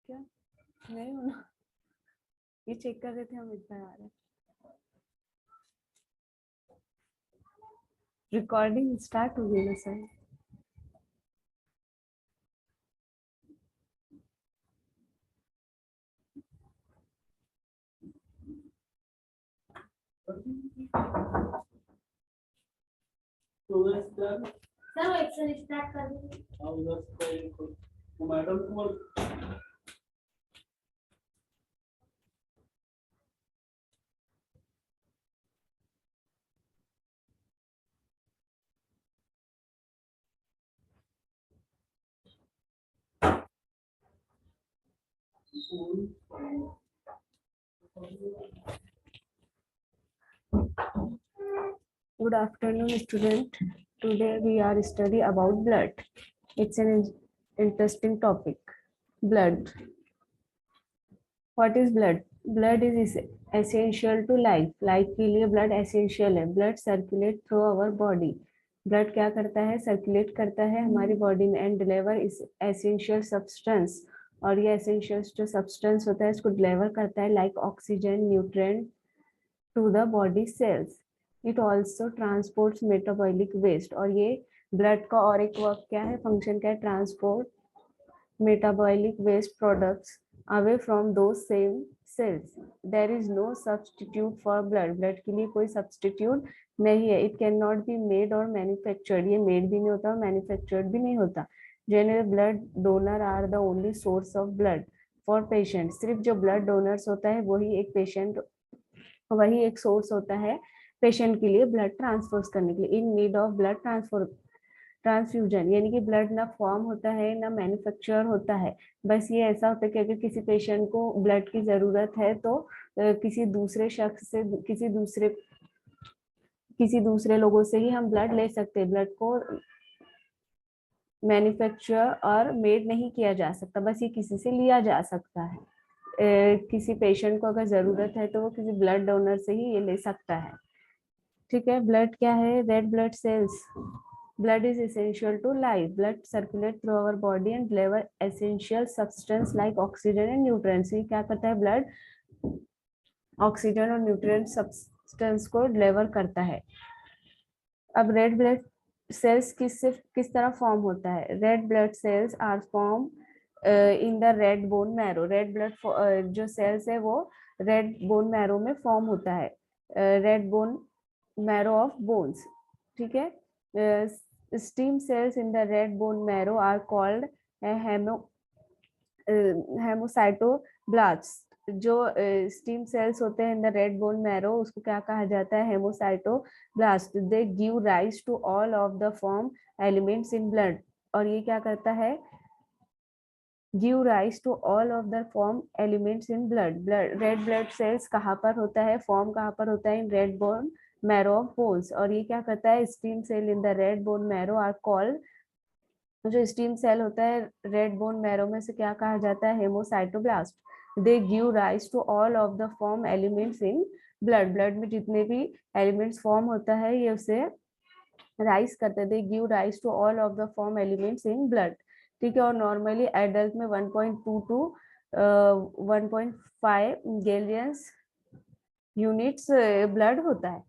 क्या नहीं होना, ये चेक कर रहे थे हम इतना आ रहा है। रिकॉर्डिंग स्टार्ट हो गई ना सर? सर एक्शन स्टार्ट कर दीजिए। Madam Good afternoon, student. Today we are study about blood. It's an interesting topic. Blood. What is blood? Blood is essential to life. Life के लिए blood essential है. Blood circulate through our body. Blood क्या करता है? Circulate करता है हमारी body में and deliver is essential substance. और ये essential जो substance होता है इसको deliver करता है like oxygen, nutrient to the body cells. It also transports metabolic waste. और ये blood का और एक वर्क क्या है? फंक्शन क्या है? Transport metabolic waste products away from those same cells. There is no substitute for blood. Blood के लिए कोई substitute नहीं है. It cannot be made or manufactured. ये made भी नहीं होता और manufactured भी नहीं होता. General blood donor are the only source of blood for patients. सिर्फ जो blood donors होता है वही एक patient, वही एक source होता है patient के लिए blood transfer करने के लिए. In need of blood transfusion यानी कि ब्लड ना फॉर्म होता है ना मैन्युफैक्चर होता है. बस ये ऐसा होता है कि अगर किसी पेशेंट को ब्लड की जरूरत है तो किसी दूसरे शख्स से किसी दूसरे लोगों से ही हम ब्लड ले सकते हैं. ब्लड को मैन्युफैक्चर और मेड नहीं किया जा सकता, बस ये किसी से लिया जा सकता है. किसी पेशेंट को अगर जरूरत है तो वो किसी ब्लड डोनर से ही ये ले सकता है. ठीक है. ब्लड क्या है? Red blood sales. Blood is essential to life. Blood circulate through our body and deliver essential substance like oxygen and nutrients. ये क्या करता है? Blood ऑक्सीजन और न्यूट्रिएंट सब्सटेंस को डिलीवर करता है. अब रेड ब्लड सेल्स किस तरह फॉर्म होता है? Red blood cells are form in the red bone marrow. Red blood जो सेल्स है वो रेड बोन मैरो में फॉर्म होता है. Red bone marrow of bones. ठीक है. Stem cells in the red bone marrow are called hemocytoblasts. जो stem cells होते हैं in the red bone marrow उसको क्या कहा जाता है? Hemocytoblast. They give rise to all of the form elements in blood. और ये क्या करता है? Give rise to all of the form elements in blood. Red blood cells कहाँ पर होता है? फॉर्म कहाँ पर होता है? In red bone marrow of bones. और ये क्या करता है? Stem cell in the red bone marrow are called. जो स्टीम सेल होता है रेड बोन मैरो में से क्या कहा जाता है? Hemocytoblast. They give rise to all of the form elements in blood. Blood में जितने भी एलिमेंट्स फॉर्म होता है ये उसे राइज करते हैं. They give rise to all of the form elements in blood. ठीक है. और नॉर्मली एडल्ट में 1.2 to 1.5 गैलियंस यूनिट्स ब्लड होता है.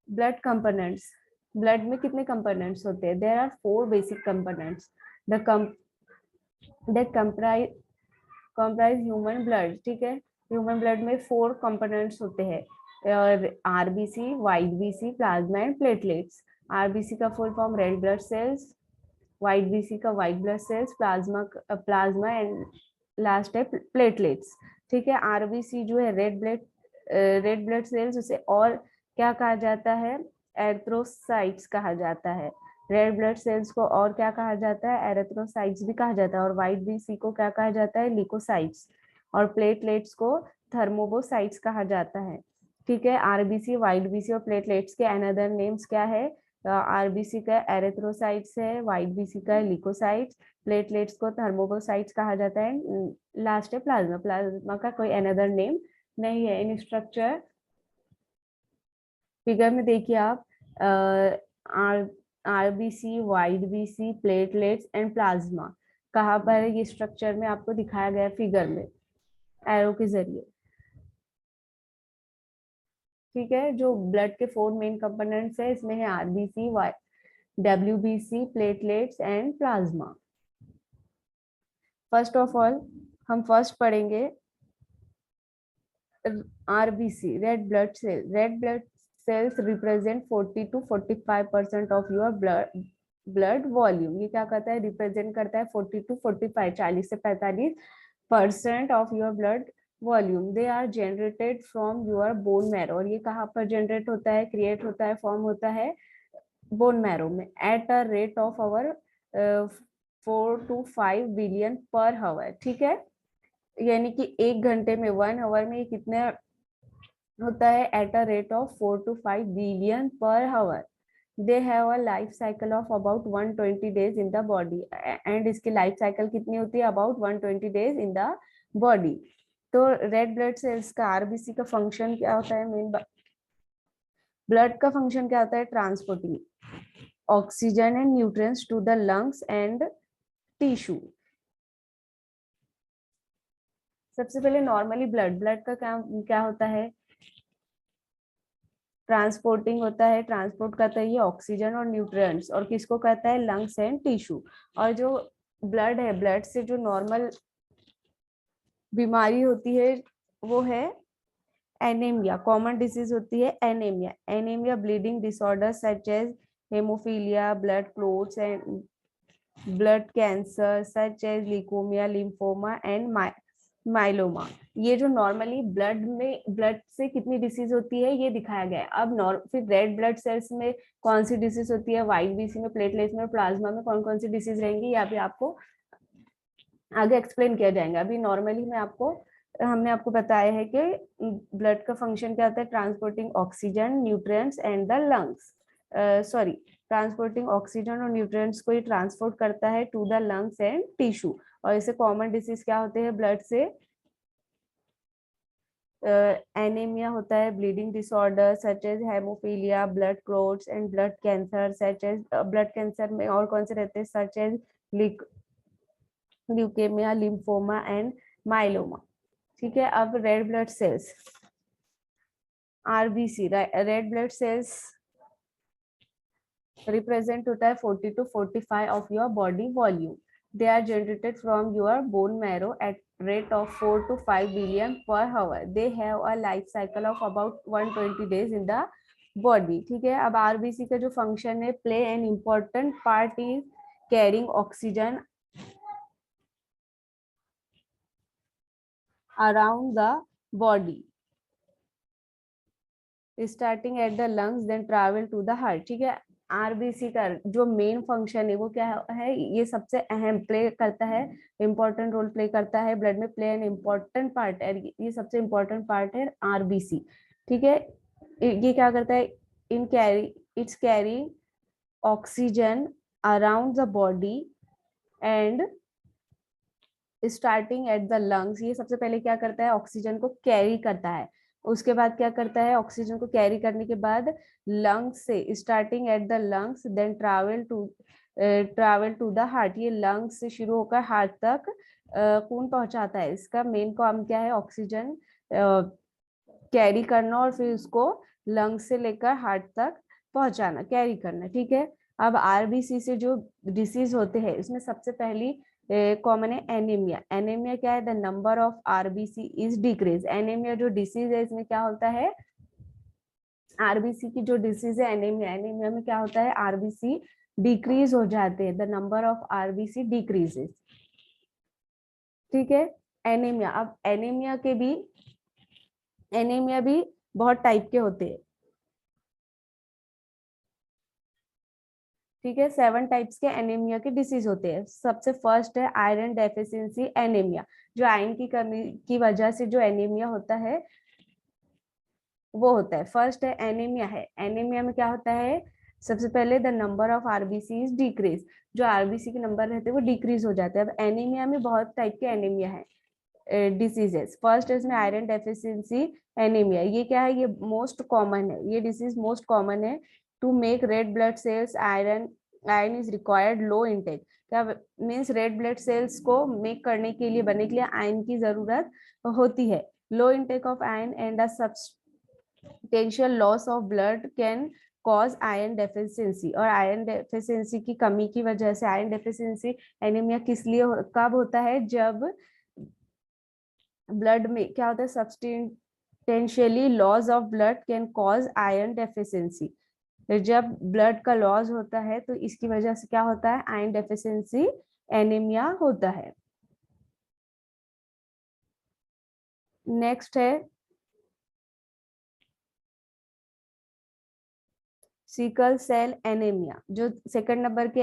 ब्लड कंपोनेंट्स, ब्लड में कितने कंपोनेंट्स होते हैं? There are 4 basic components the comprise human blood, ठीक है। ह्यूमन ब्लड में 4 कंपोनेंट्स होते हैं, और RBC, white BC, plasma and platelets. RBC का full form red blood cells, white BC का white blood cells, plasma and last है platelets, ठीक है। आरबीसी जो है रेड ब्लड सेल्स, उसे और क्या कहा जाता है? एरिथ्रोसाइट्स कहा जाता है। रेड ब्लड सेल्स को और क्या कहा जाता है? एरिथ्रोसाइट्स भी कहा जाता है। और व्हाइट बीसी को क्या कहा जाता है? ल्यूकोसाइट्स। और प्लेटलेट्स को थर्मोबोसाइट्स कहा जाता है, ठीक है। आरबीसी, व्हाइट बीसी और प्लेटलेट्स के अनदर नेम्स क्या है? आरबीसी का एरिथ्रोसाइट्स है, व्हाइट बीसी का ल्यूकोसाइट्स, प्लेटलेट्स को थर्मोबोसाइट्स कहा जाता है, लास्ट है प्लाज्मा। प्लाज्मा का कोई अनदर नेम नहीं है। इन स्ट्रक्चर फिगर में देखिए आप, RBC, white BC, platelets and plasma कहाँ पर है? ये स्ट्रक्चर में आपको दिखाया गया फिगर में एरो के जरिए, ठीक है। जो ब्लड के 4 मेन कंपोनेंट्स है, इसमें है RBC, WBC, platelets and plasma. First of all हम फर्स्ट पढ़ेंगे RBC, red blood cell. Red blood cells represent 40 to 45% of your blood volume. ये क्या करता है? रिप्रेजेंट करता है 40 to 45, 40 से 45% of your blood volume. They are generated from your bone marrow. और ये कहाँ पर जनरेट होता है, क्रिएट होता है, फॉर्म होता है? बोन मैरो में, at a rate of our 4 to 5 billion per hour, ठीक है। यानी कि 1 घंटे में, 1 आवर में कितने होता है? At a rate of 4 to 5 billion per hour. They have a life cycle of about 120 days in the body. And इसकी लाइफ साइकिल कितनी होती है? About 120 days in the body. तो रेड ब्लड सेल्स का, आरबीसी का function क्या होता है? मेन ब्लड का फंक्शन क्या होता है? Transporting oxygen and nutrients to the lungs and tissue. सबसे पहले नॉर्मली ब्लड का क्या क्या होता है? ट्रांसपोर्टिंग होता है, ट्रांसपोर्ट करता है ये ऑक्सीजन और न्यूट्रिएंट्स, और किसको कहता है? Lungs and tissue. और जो ब्लड है, ब्लड से जो नॉर्मल बीमारी होती है वो है एनीमिया। कॉमन डिसीज होती है anaemia. Anaemia bleeding disorder such as haemophilia, blood clots and blood cancer such as leukaemia, lymphoma and myeloma. ये जो नॉर्मली ब्लड से कितनी डिसीज होती है ये दिखाया गया है। अब फिर रेड ब्लड सेल्स में कौन सी डिसीज होती है? व्हाइट बीसी में, प्लेटलेट्स में, प्लाज्मा में कौन कौन सी डिसीज रहेंगी, या फिर आपको आगे एक्सप्लेन किया जाएगा। अभी नॉर्मली हमने आपको बताया है कि ब्लड का फंक्शन क्या होता है? Transporting oxygen, nutrients and the lungs, sorry, transporting oxygen और न्यूट्रिएंट्स को ही ट्रांसपोर्ट करता है to the lungs and tissue. और इसे कॉमन डिसीज क्या होते हैं ब्लड से? एनीमिया होता है, bleeding disorder such as haemophilia, blood clots and blood cancer such as, blood cancer में और कौन से रहते हैं? Such as leukaemia, lymphoma and myeloma, ठीक है। अब red blood cells, RBC, red blood cells represent होता है 40 to 45 of your body volume. They are generated from your bone marrow at rate of 4 to 5 billion per hour. They have a life cycle of about 120 days in the body, ठीक है। अब RBC का जो function है, play an important part is carrying oxygen around the body starting at the lungs then travel to the heart, ठीक है। RBC का जो मेन फंक्शन है वो क्या है? ये सबसे अहम प्ले करता है, इंपॉर्टेंट रोल प्ले करता है ब्लड में, प्ले एन इम्पोर्टेंट पार्ट है, ये सबसे इम्पोर्टेंट पार्ट है आरबीसी, ठीक है। ये क्या करता है? It's carry oxygen around the body and starting at the lungs. ये सबसे पहले क्या करता है? ऑक्सीजन को कैरी करता है। उसके बाद क्या करता है? ऑक्सीजन को कैरी करने के बाद लंग्स से, starting at the lungs then travel to the heart. ये लंग्स से शुरू होकर हार्ट तक खून पहुंचाता है। इसका मेन काम क्या है? ऑक्सीजन कैरी करना और फिर उसको लंग से लेकर हार्ट तक पहुंचाना, कैरी करना, ठीक है। अब आरबीसी से जो डिसीज होते हैं उसमें सबसे पहली कॉमन है एनीमिया। एनीमिया क्या है? The number of RBC is decrease. Anaemia जो डिसीज है इसमें क्या होता है, आरबीसी की जो डिसीज है एनीमिया, एनीमिया में क्या होता है, आरबीसी डिक्रीज हो जाते हैं, the number of RBC decreases, ठीक है। एनीमिया, अब एनीमिया भी बहुत टाइप के होते हैं, ठीक है। 7 टाइप्स के एनीमिया के डिसीज होते हैं। सबसे फर्स्ट है आयरन डेफिशिएंसी एनीमिया। जो आयरन की कमी की वजह से जो एनीमिया होता है वो होता है। फर्स्ट है एनीमिया है। एनीमिया में क्या होता है, सबसे पहले the number of RBC is decrease. जो आरबीसी के नंबर रहते हैं वो डिक्रीज हो जाते हैं। अब एनीमिया में बहुत टाइप के एनीमिया है, डिसीजेस। फर्स्ट इसमें आयरन डेफिशिएंसी एनीमिया। ये क्या है, ये मोस्ट कॉमन है, ये डिसीज मोस्ट कॉमन है। To make red blood cells iron iron is required low intake. क्या मीन्स रेड ब्लड सेल्स को मेक करने के लिए, बनने के लिए आयरन की जरूरत होती है। Low intake of iron and substantial loss of blood can cause iron deficiency. और आयरन डेफिशिएंसी की कमी की वजह से, आयरन डेफिशिएंसी एनीमिया किस लिए कब होता है, जब ब्लड में क्या होता है, substantially loss of blood can cause iron deficiency. जब ब्लड का लॉस होता है तो इसकी वजह से क्या होता है, आयरन डेफिशिएंसी एनीमिया होता है। नेक्स्ट है सिकल सेल एनीमिया। जो सेकंड नंबर के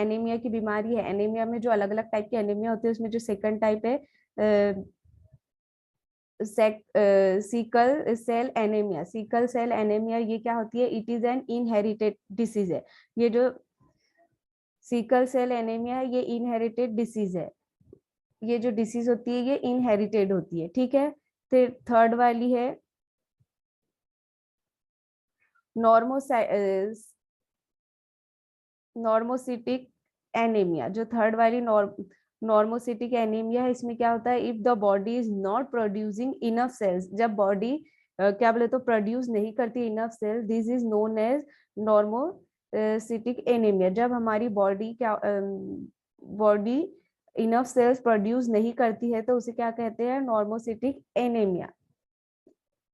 एनीमिया की बीमारी है। एनीमिया में जो अलग अलग टाइप के एनीमिया होते हैं उसमें जो सेकंड टाइप है sickle cell anaemia. Sickle cell anaemia ये क्या होती है, it is an inherited disease है। ये जो सिकल सेल एनीमिया है ये इनहेरिटेड डिसीज है। ये जो डिसीज होती है ये इनहेरिटेड होती है, ठीक है। फिर थर्ड वाली है नॉर्मोसिटिक एनीमिया। जो थर्ड वाली नॉर्मोसिटिक एनीमिया है, इसमें क्या होता है, if the body is not producing enough cells. जब बॉडी क्या बोले तो प्रोड्यूस नहीं करती enough cells, this is known as normocytic anaemia. जब हमारी बॉडी इनफ सेल्स प्रोड्यूस नहीं करती है तो उसे क्या कहते हैं, नॉर्मोसिटिक एनीमिया।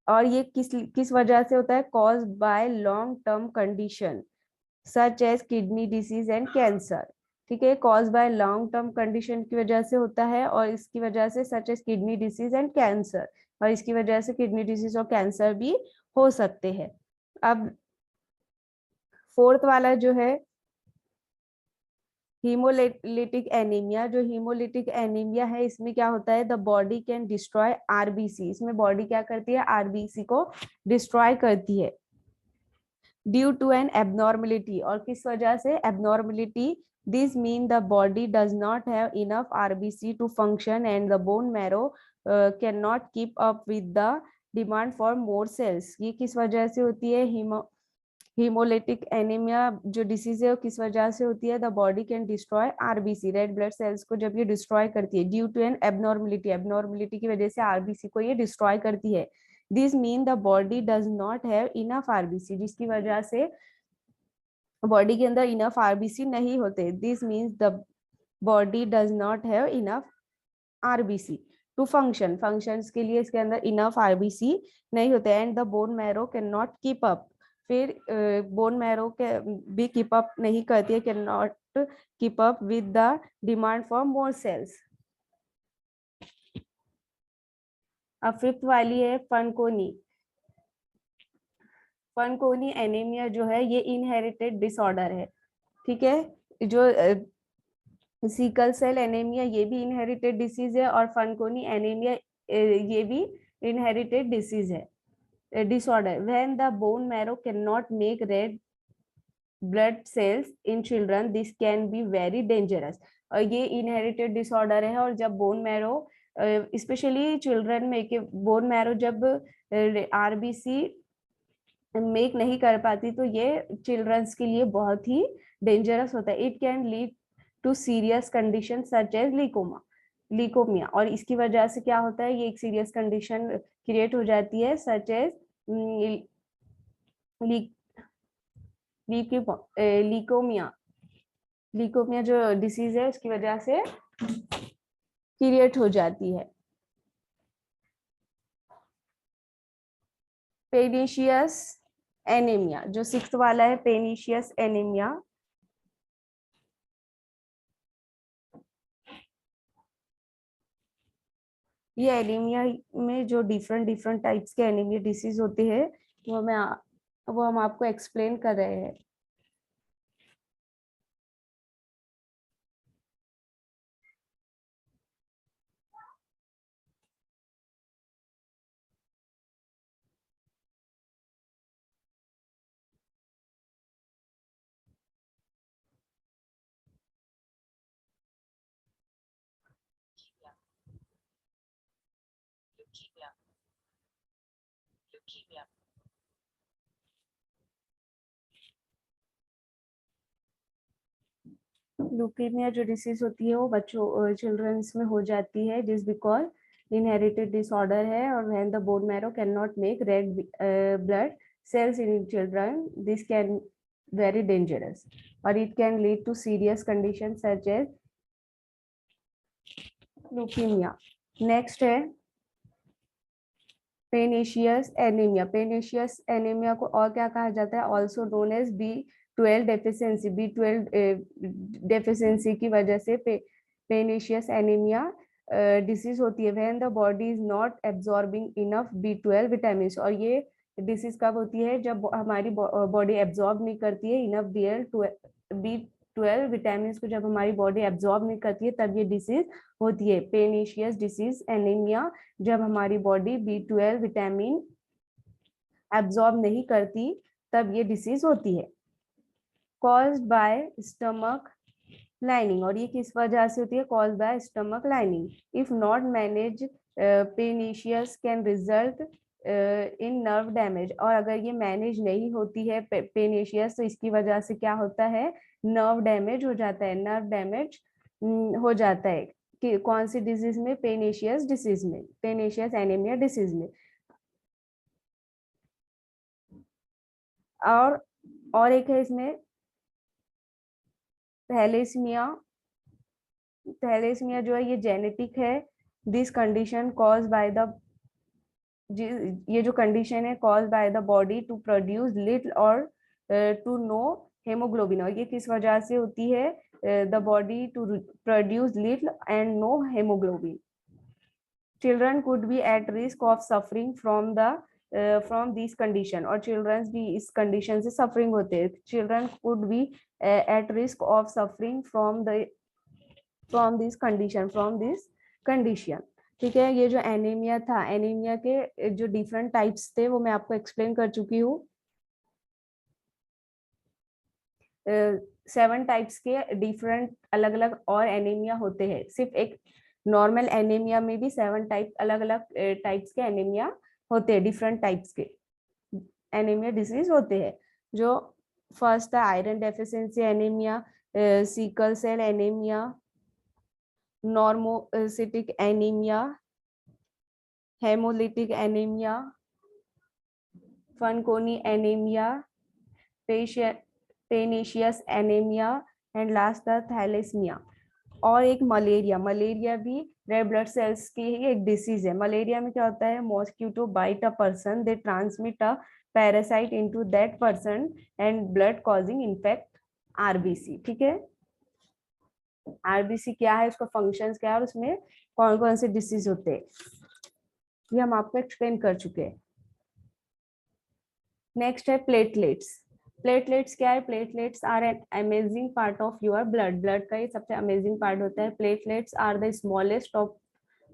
और ये किस वजह से होता है, cause by long term condition such as kidney disease and cancer, ठीक है। Cause by long term condition की वजह से होता है, और इसकी वजह से such as kidney disease and cancer, और इसकी वजह से किडनी डिसीज और कैंसर भी हो सकते हैं। अब फोर्थ वाला जो है हीमोलिटिक एनीमिया। जो हीमोलिटिक एनीमिया है इसमें क्या होता है, the body can destroy RBC. इसमें बॉडी क्या करती है, आरबीसी को डिस्ट्रॉय करती है ड्यू टू एन एबनॉर्मलिटी। और किस वजह से, abnormality. This mean the body does not have enough RBC to function and the bone marrow can not keep up with the demand for more cells. ये किस वजह से होती है, हीमोलिटिक एनीमिया जो डिसीज है वो किस वजह से होती है, the body can destroy RBC, red blood cells को जब ये डिस्ट्रॉय करती है due to an abnormality. Abnormality की वजह से आरबीसी को ये डिस्ट्रॉय करती है। This mean the body does not have enough RBC, जिसकी वजह से बॉडी के अंदर इनफ आरबीसी नहीं होते। This means the body does not have enough RBC to functions के लिए इसके अंदर इनफ आरबीसी नहीं होते। And the bone marrow can not keep up. फिर बोन मैरो के भी कीप अप नहीं करती है, can not keep up with the demand for more cells. अब फिफ्थ वाली है फनकोनी। फनकोनी एनीमिया जो है ये इनहेरिटेड डिसऑर्डर है, ठीक है। जो सिकल सेल एनीमिया ये भी इनहेरिटेड डिसीज है, और फनकोनी एनीमिया ये भी इनहेरिटेड डिसीज है, disorder. When the bone marrow can not make red blood sales in children this can be very dangerous. और ये इनहेरिटेड डिसऑर्डर है, और जब बोन मैरो स्पेशली चिल्ड्रन में कि बोन मैरो जब आरबीसी मेक नहीं कर पाती तो ये चिल्ड्रंस के लिए बहुत ही डेंजरस होता है। It can lead to serious condition such as leukaemia. और इसकी वजह से क्या होता है, ये एक सीरियस कंडीशन क्रिएट हो जाती है सच एज लीकोमिया, लीकोमिया जो डिसीज है उसकी वजह से क्रिएट हो जाती है। पेनिशियस एनीमिया, जो 6th वाला है, पेनिशियस एनीमिया, ये एनीमिया में जो डिफरेंट डिफरेंट टाइप्स के एनीमिया डिसीज होते हैं वो हम आपको एक्सप्लेन कर रहे हैं। ल्यूकेमिया जो डिसीज होती है वो बच्चों चिल्ड्रंस में हो जाती है, जिस बिकॉज इनहेरिटेड डिसऑर्डर है, और when the bone marrow can not make red blood cells in children, this can very dangerous, or it can lead to serious conditions such as leukemia. Next है पेनिशियस anaemia. Pernicious anaemia को और क्या कहा जाता है? Also known as B12 deficiency. B12 deficiency की वजह से पेनिशियस एनीमिया डिसीज होती है when the body is not absorbing enough B12 vitamin. और ये डिसीज कब होती है? जब हमारी बॉडी एब्जॉर्ब नहीं करती है इनफ B12 विटामिन को, जब हमारी बॉडी एब्जॉर्ब नहीं करती है तब ये डिसीज होती है, पेनिशियस डिसीज एनीमिया। जब हमारी बॉडी B12 विटामिन एब्जॉर्ब नहीं करती तब ये डिसीज होती है। कॉज्ड बाय स्टमक लाइनिंग, और ये किस वजह से होती है? Caused by stomach lining. If not manage pernicious can result in nerve damage. और अगर ये मैनेज नहीं होती है पेनिशियस तो इसकी वजह से क्या होता है? नर्व डैमेज हो जाता है। नर्व डैमेज हो जाता है कि कौन सी डिजीज में? पेनिशियस डिसीज में, पेनिशियस एनीमिया डिसीज में। और एक है इसमें थैलेसीमिया। थैलेसीमिया जो है ये जेनेटिक है। This condition cause by the, ये जो कंडीशन है cause by the body to produce little और टू नो हेमोग्लोबिन। और ये किस वजह से होती है? The body to produce little and no haemoglobin. Children could be at risk of suffering from this condition, और चिल्ड्रंस भी इस कंडीशन से सफरिंग होते हैं। Children could be at risk of suffering from this condition. ठीक है, ये जो एनीमिया था, एनीमिया के जो डिफरेंट टाइप्स थे वो मैं आपको एक्सप्लेन कर चुकी हूँ। 7 टाइप्स के डिफरेंट अलग अलग और एनीमिया होते हैं। सिर्फ एक नॉर्मल एनीमिया में भी 7 टाइप अलग अलग टाइप्स के एनीमिया होते हैं, डिफरेंट टाइप्स के एनीमिया डिसीज होते हैं। जो फर्स्ट है iron deficiency anaemia, sickle cell anaemia, normocytic anaemia, haemolytic anaemia, Fanconi anaemia, pernicious anaemia, and last था थैलेसीमिया। और एक मलेरिया। मलेरिया भी रेड ब्लड सेल्स की ही एक डिसीज है। मलेरिया में क्या होता है? Mosquito bite a person, they transmit a parasite into that person and blood causing infect RBC. ठीक है, आरबीसी क्या है, उसका फंक्शंस क्या है, और उसमें कौन कौन से डिसीज होते हैं, ये हम आपको एक्सप्लेन कर चुके हैं। नेक्स्ट है प्लेटलेट्स। प्लेटलेट्स क्या है? Platelets are an amazing part of your blood. Blood का ये सबसे अमेजिंग पार्ट होता है। Platelets are the smallest of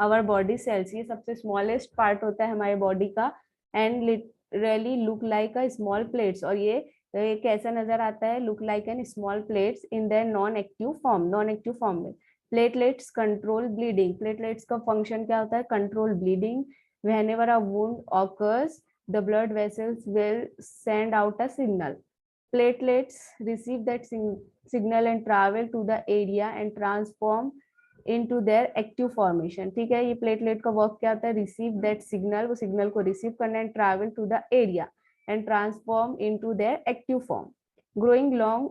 our body cells. ये सबसे स्मॉलेस्ट पार्ट होता है हमारे बॉडी का, and literally look like a small plates. और ये कैसा नजर आता है? Look like an small plates in their non active form. Non active form में प्लेटलेट्स कंट्रोल ब्लीडिंग। प्लेटलेट्स का फंक्शन क्या होता है? Control bleeding. Whenever a wound occurs, the blood vessels will send out a signal. Platelets receive that signal and travel to the area and transform into their active formation. ठीक है, ये platelet का work क्या होता है? Receive that signal, वो signal को receive करना and travel to the area and transform into their active form. Growing long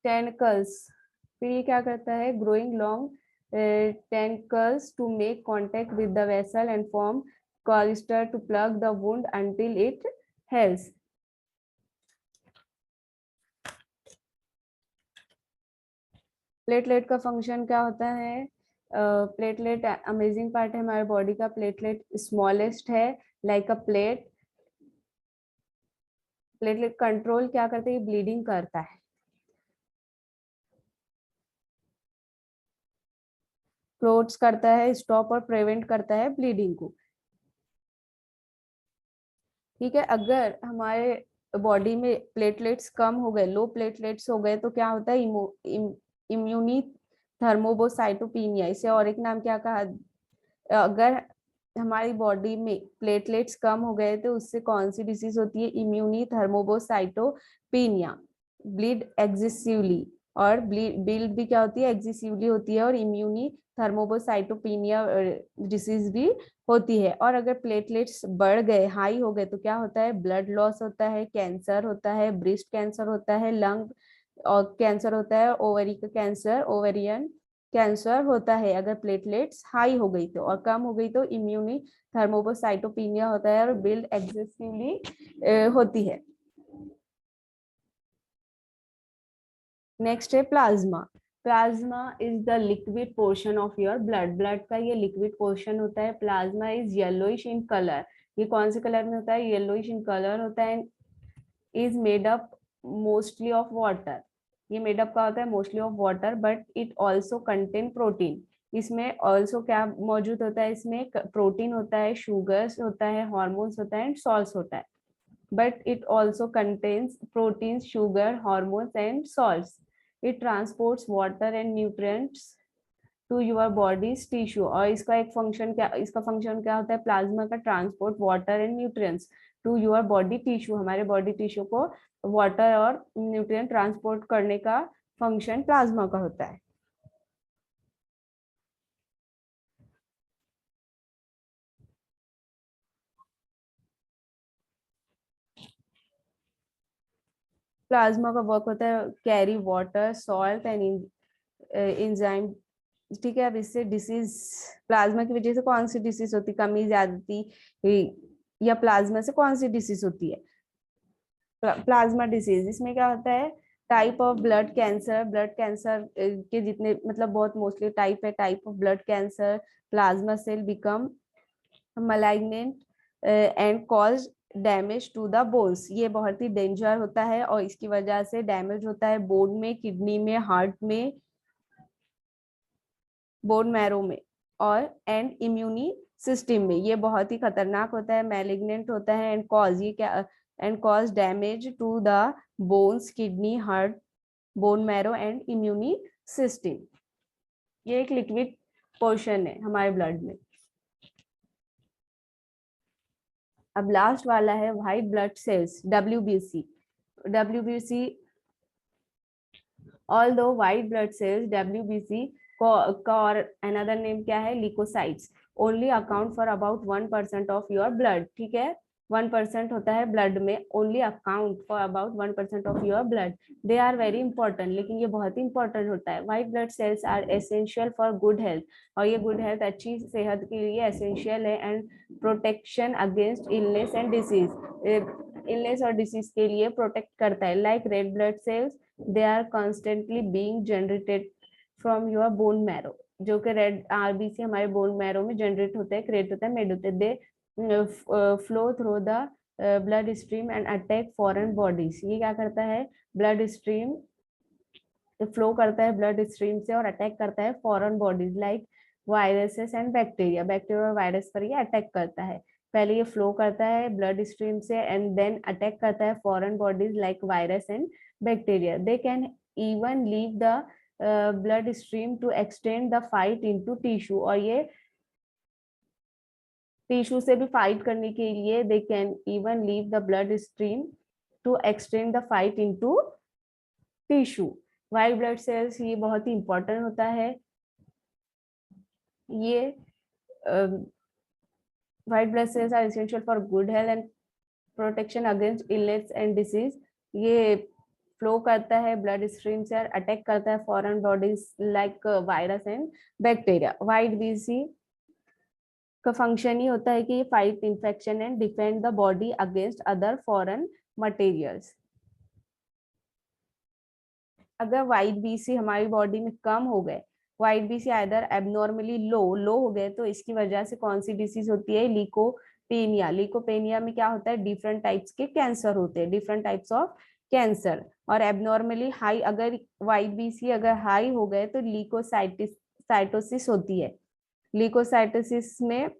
tentacles, फिर ये क्या करता है, growing long tentacles to make contact with the vessel and form colister to plug the wound until it heals. Platelet का function क्या होता है? Platelet amazing part है हमारे बॉडी का. प्लेटलेट स्मॉलेस्ट है, लाइक अ प्लेट. प्लेटलेट कंट्रोल क्या करते हैं? ब्लीडिंग करता है. क्लोट्स करता है, स्टॉप और प्रिवेंट करता है ब्लीडिंग को. ठीक है. अगर हमारे बॉडी में प्लेटलेट्स कम हो गए, लो प्लेटलेट्स हो गए, तो क्या होता है? इम्यूनी थर्मोबोसाइटोपिनिया. इसे और एक नाम क्या कहा? अगर हमारी बॉडी में प्लेटलेट्स कम हो गए तो उससे कौन सी डिसीज होती है? इम्यूनी थर्मोबोसाइटोपिनिया. ब्लीड एक्सेसिवली, और ब्लीड भी क्या होती है? एक्सेसिवली होती है. और इम्यूनी थर्मोबोसाइटोपिनिया डिसीज भी होती है. और अगर प्लेटलेट्स बढ़ गए, हाई हो गए, तो क्या होता है? ब्लड लॉस होता है, कैंसर होता है, ब्रेस्ट कैंसर होता है, लंग और कैंसर होता है, ओवरी का कैंसर, ओवेरियन कैंसर होता है. अगर प्लेटलेट्स हाई हो गई तो, और कम हो गई तो इम्यूनी थर्मोबोसाइटोपिनिया होता है और बिल्ड एक्सेसिवली होती है. नेक्स्ट है plasma. Plasma is the liquid portion of your blood. Blood का ये लिक्विड पोर्शन होता है. Plasma is yellowish in colour. ये कौन से कलर में होता है? येलोइश इन कलर होता है. Is made up mostly of water. ये मेडअप का होता है mostly of water, but it also contain protein. इसमें ऑल्सो क्या मौजूद होता है? इसमें प्रोटीन होता है, शुगर्स होता है, हॉर्मोन्स होता है एंड सॉल्ट्स होता है. But it also contains protein, sugar, hormones and salts. It transports water and nutrients to your body's tissue. और इसका एक फंक्शन क्या, इसका फंक्शन क्या होता है? प्लाज्मा का transport water and nutrients to your body tissue. हमारे बॉडी टिश्यू को वाटर और न्यूट्रिएंट ट्रांसपोर्ट करने का फंक्शन प्लाज्मा का होता है. प्लाज्मा का वर्क होता है carry water, salt and enzyme. ठीक है. अब इससे डिसीज, प्लाज्मा की वजह से कौन सी डिसीज होती? कमी, ज्यादती, या प्लाज्मा से कौन सी डिसीज होती है? Plasma disease. इसमें क्या होता है? Type of blood cancer. Blood cancer के जितने मतलब बहुत मोस्टली टाइप है. Type of blood cancer, plasma cell become malignant and cause damage to the bones. ये बहुत ही डेंजर होता है और इसकी वजह से डैमेज होता है बोन में, किडनी में, हार्ट में, बोन मैरो में और एंड इम्यूनी सिस्टम में. ये बहुत ही खतरनाक होता है, मैलिग्नेंट होता है एंड कॉज, ये क्या, and cause damage to the bones, kidney, heart, bone marrow and immune system. ये एक लिक्विड पोर्शन है हमारे ब्लड में. अब लास्ट वाला है white blood cells, WBC. WBC, although white blood cells, WBC का और अनदर नेम क्या है? Leukocytes. Only account for about 1% of your blood. ठीक है. 1% होता है ब्लड में. Only account for about 1% of your blood. They are very important, लेकिन ये बहुत ही इंपॉर्टेंट होता है. White blood cells are essential for good health. और ये गुड हेल्थ, अच्छी सेहत के लिए एसेंशियल है. And protection against illness and disease. Illness और डिसीज के लिए प्रोटेक्ट करता है. Like red blood cells, they are constantly being generated from your bone marrow. जो कि रेड आरबीसी हमारे बोन मैरो में जनरेट होते हैं, क्रिएट होता है, मेड होते हैं. They flow through the blood stream and attack foreign bodies. ये क्या करता है? ब्लड स्ट्रीम फ्लो करता है ब्लड स्ट्रीम से और अटैक करता है foreign bodies like viruses and bacteria. Bacteria और वायरस पर ये अटैक करता है. पहले ये फ्लो करता है ब्लड स्ट्रीम से एंड देन अटैक करता है foreign bodies like virus and bacteria. They can even leave the blood stream to extend the fight into tissue. और ये टिश्यू से भी फाइट करने के लिए they can even leave the blood stream to extend the fight into tissue. White blood cells ये बहुत ही इंपॉर्टेंट होता है ये white blood cells are essential for good health and protection against illness and disease. ये flow करता है blood stream से और अटैक करता है foreign bodies like virus and bacteria. White BC का फंक्शन ही होता है कि ये fight infection and defend the body against other foreign materials. अगर व्हाइट बीसी हमारी बॉडी में कम हो गए, व्हाइट बीसी आइदर एबनॉर्मली लो हो गए, तो इसकी वजह से कौन सी डिसीज होती है? लीकोपेनिया. लीकोपेनिया में क्या होता है? डिफरेंट टाइप्स के कैंसर होते हैं, डिफरेंट टाइप्स ऑफ कैंसर. और एबनॉर्मली हाई, अगर व्हाइट बीसी अगर हाई हो गए तो लीकोसाइटोसिस होती है. लीकोसाइटोसिस में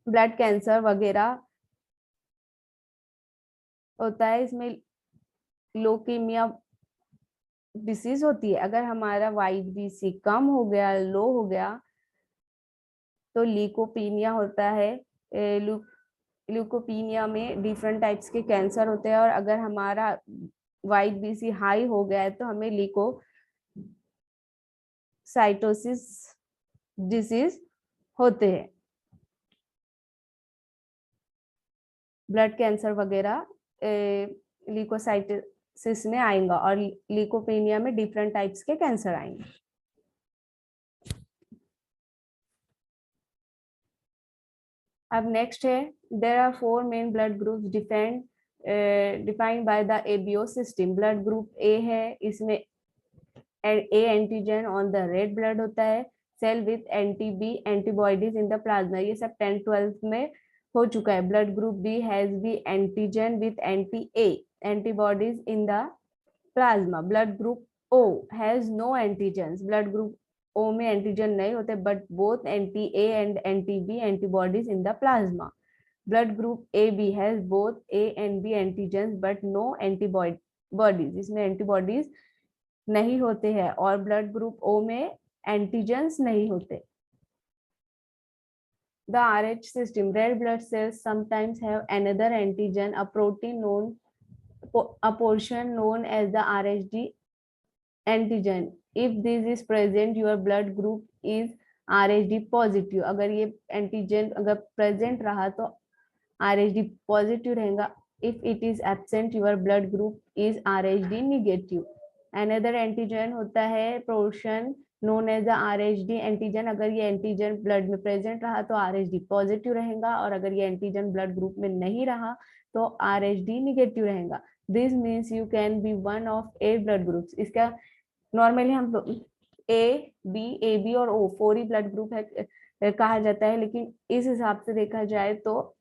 ब्लड कैंसर वगैरह होता है. इसमें लोकीमिया डिसीज होती है. अगर हमारा व्हाइट बीसी कम हो गया, लो हो गया, तो लीकोपीनिया होता है. ल्यूकोपीनिया में डिफरेंट टाइप्स के कैंसर होते हैं. और अगर हमारा व्हाइट बीसी हाई हो गया है तो हमें लीकोसाइटोसिस डिसीज होते हैं. ब्लड कैंसर वगैरह लीकोसाइटोसिस में आएगा और लीकोपेनिया में डिफरेंट टाइप्स के कैंसर आएंगे. अब नेक्स्ट है, there are 4 main blood groups defined by the ABO system. Blood group A है, इसमें A antigen on the red blood होता है. Cell with anti B antibodies in the plasma. ये सब 10th-12th में हो चुका है. Blood group B has B antigen with anti A antibodies in the plasma. Blood group O has no antigens. Blood group O में antigen नहीं होते, but both एंटी-ए and anti-B antibodies in the plasma. Blood group A B has both A and B antigens but no antibodies. इसमें antibodies नहीं होते हैं. और blood group O में antigens नहीं होते. The Rh system, red blood cells sometimes have another antigen, a protein known, a portion known as the RhD antigen. If this is present, your blood group is RhD positive. अगर ये antigen अगर present रहा तो RhD positive रहेगा. If it is absent, your blood group is RhD negative. Another antigen होता है portion known as the RhD antigen. अगर ये एंटीजन ब्लड में प्रेजेंट रहा तो RhD पॉजिटिव रहेगा, और अगर ये एंटीजन ब्लड ग्रुप में नहीं रहा तो RhD निगेटिव रहेगा. This means you can be one of 8 blood groups. इसका नॉर्मली हम ए बी और ओ 4 ही ब्लड ग्रुप है कहा जाता है, लेकिन इस हिसाब से देखा जाए तो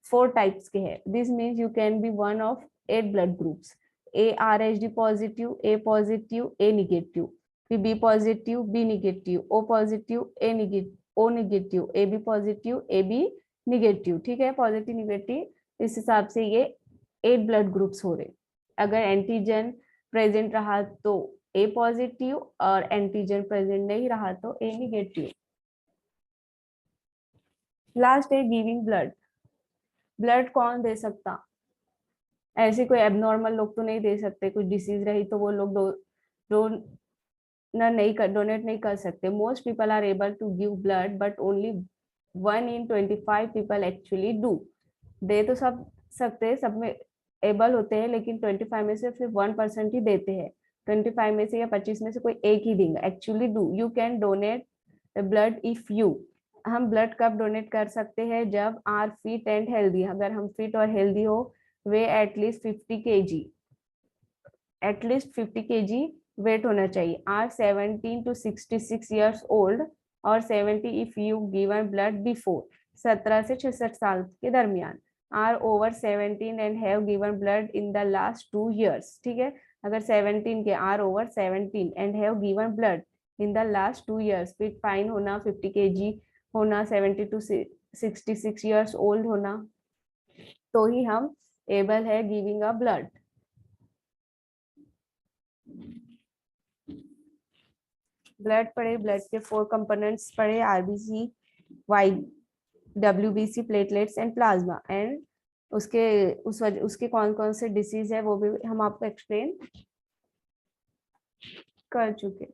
4 टाइप्स के हैं. This means you can be one of 8 blood groups. A RhD positive, A positive, A negative, B positive, B negative, O positive, O negative, A B positive, A B negative. ठीक है, positive negative, इस हिसाब से ये 8 blood groups हो रहे. अगर antigen present रहा तो ए पॉजिटिव, और एंटीजन प्रेजेंट नहीं रहा तो ए निगेटिव. लास्ट है गिविंग ब्लड. ब्लड कौन दे सकता? ऐसे कोई एबनॉर्मल लोग तो नहीं दे सकते. कुछ डिसीज रही तो वो लोग डोनेट नहीं कर सकते. Most people are able to give blood but only 1 in 25 people actually do. दे तो सब सकते, सब में एबल होते हैं, लेकिन 25 में से सिर्फ 1% ही देते हैं. 25 में से या 25 में से कोई एक ही देगा. Actually do. You can donate blood if you. हम ब्लड कब डोनेट कर सकते हैं? जब आर फिट एंड हेल्दी. अगर हम फिट और हेल्दी हो, weigh at least 50 kg, at least 50 kg weight होना चाहिए. आर 17 to 66 years old और 70 if you given blood before. 17 से 66 साल के दरमियान. Are over 17 and have given blood in the last 2 years. ठीक है, अगर 17 के are over 17 and have given blood in the last 2 years, fit fine होना, 50 kg होना, 70 to 66 years old होना, तो ही हम एबल है गिविंग अ ब्लड. ब्लड पढ़े, ब्लड के 4 कंपोनेंट्स पढ़े, RBC, white, WBC, platelets and plasma. And उसके कौन कौन से डिसीज है वो भी हम आपको एक्सप्लेन कर चुके.